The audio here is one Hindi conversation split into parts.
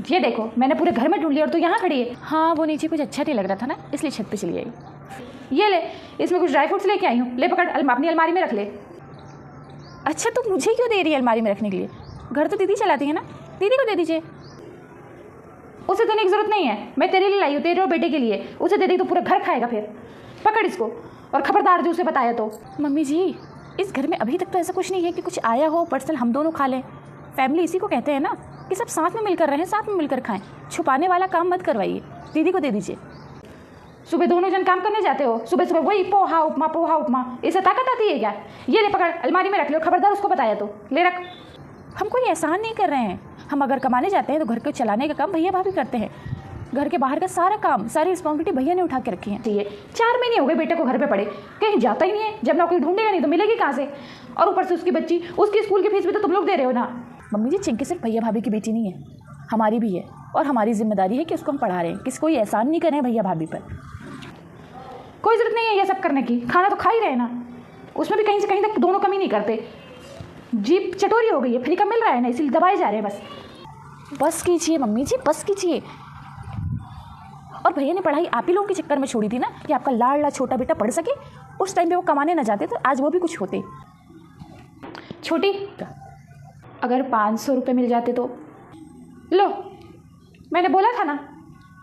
ये देखो, मैंने पूरे घर में ढूंढ लिया और तू यहाँ खड़ी है। हाँ, वो नीचे कुछ अच्छा नहीं लग रहा था ना, इसलिए छत पे चली आई। ये ले, इसमें कुछ ड्राई फ्रूट्स लेके आई हूँ, ले पकड़, अपनी अलमारी में रख ले। अच्छा, तो मुझे क्यों दे रही है अलमारी में रखने के लिए? घर तो दीदी चलाती है ना, दीदी को दे दीजिए। उसे देने की जरूरत नहीं है, मैं तेरे लिए लाई हूँ, तेरे और बेटे के लिए। उसे दे दी तो पूरा घर खाएगा फिर। पकड़ इसको, और खबरदार जो उसे बताया तो। मम्मी जी, इस घर में अभी तक तो ऐसा कुछ नहीं है कि कुछ आया हो पर्सनल हम दोनों खा लें। फैमिली इसी को कहते हैं ना, कि सब साथ में मिलकर रहें, साथ में मिलकर खाएं। छुपाने वाला काम मत करवाइए, दीदी को दे दीजिए। सुबह दोनों जन काम करने जाते हो, सुबह सुबह वही पोहा उपमा, इससे ताकत आती है क्या? ये ले पकड़, अलमारी में रख लो, खबरदार उसको बताया तो। ले रख। हम कोई एहसान नहीं कर रहे हैं। हम अगर कमाने जाते हैं तो घर को चलाने का काम भैया भाभी करते हैं। घर के बाहर का सारा काम, सारी रिस्पॉन्सिबिलिटी भैया ने उठा के रखी है। ये 4 महीने हो गए बेटे को घर पे पड़े, कहीं जाता ही नहीं है। जब नौकरी ढूंढेगा नहीं तो मिलेगी कहाँ से? और ऊपर से उसकी बच्ची, उसकी स्कूल की फीस भी तो तुम लोग दे रहे हो ना। मम्मी जी, चिंकी सिर्फ भैया भाभी की बेटी नहीं है, हमारी भी है। और हमारी जिम्मेदारी है कि उसको हम पढ़ा रहे हैं, किसी कोई एहसान नहीं कर रहे हैं भैया भाभी पर। कोई जरूरत नहीं है ये सब करने की, खाना तो खा ही रहे ना। उसमें भी कहीं से कहीं तक दोनों कमी नहीं करते। जीप चटोरी हो गई है, फ्री का मिल रहा है ना, इसलिए दबाए जा रहे हैं बस। बस कीजिए मम्मी जी, बस कीजिए। और भैया ने पढ़ाई आप ही लोगों के चक्कर में छोड़ी थी ना, कि आपका लाडला छोटा बेटा पढ़ सके। उस टाइम पे वो कमाने ना जाते तो आज वो भी कुछ होते। छोटी, अगर 500 रुपये मिल जाते तो? लो, मैंने बोला था ना।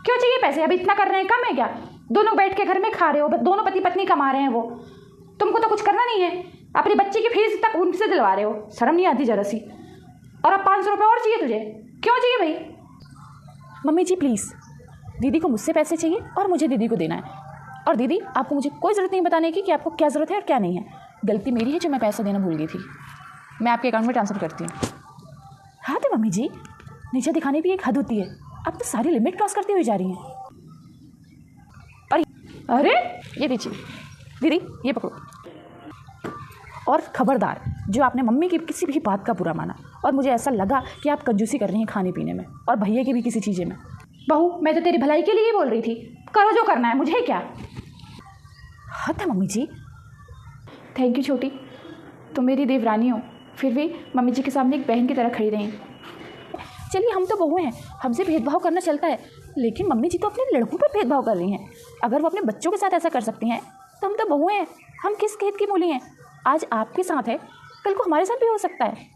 क्यों चाहिए पैसे? अभी इतना कर रहे हैं, कम है क्या? दोनों बैठ के घर में खा रहे हो, दोनों पति पत्नी कमा रहे हैं। वो तुमको तो कुछ करना नहीं है, अपनी बच्ची की फीस तक उनसे दिलवा रहे हो। शर्म नहीं आती जरा सी? और अब 500 रुपये और चाहिए तुझे? क्यों चाहिए भाई? मम्मी जी प्लीज़, दीदी को मुझसे पैसे चाहिए और मुझे दीदी को देना है। और दीदी, आपको मुझे कोई ज़रूरत नहीं बताने की कि आपको क्या ज़रूरत है और क्या नहीं है। गलती मेरी है जो मैं पैसा देना भूल गई थी। मैं आपके अकाउंट में ट्रांसफ़र करती हूँ। हाँ तो मम्मी जी, नीचे दिखाने की एक हद होती है। आप तो सारी लिमिट क्रॉस करती हुई जा रही हैं। और अरे ये दीजिए दीदी, ये पकड़ो। और खबरदार, जो आपने मम्मी की किसी भी बात का बुरा माना और मुझे ऐसा लगा कि आप कंजूसी कर रही हैं खाने पीने में और भैया की भी किसी चीज़ें में। बहू, मैं तो तेरी भलाई के लिए ही बोल रही थी। करो जो करना है, मुझे क्या। हद है मम्मी जी। थैंक यू छोटी, तुम मेरी देवरानी हो, फिर भी मम्मी जी के सामने एक बहन की तरह खड़ी रही। चलिए, हम तो बहू हैं, हमसे भेदभाव करना चलता है, लेकिन मम्मी जी तो अपने लड़कों पर भेदभाव कर रही हैं। अगर वो अपने बच्चों के साथ ऐसा कर सकती हैं तो हम तो बहू हैं, हम किस खेत की मूली हैं? आज आपके साथ है, कल को हमारे साथ भी हो सकता है।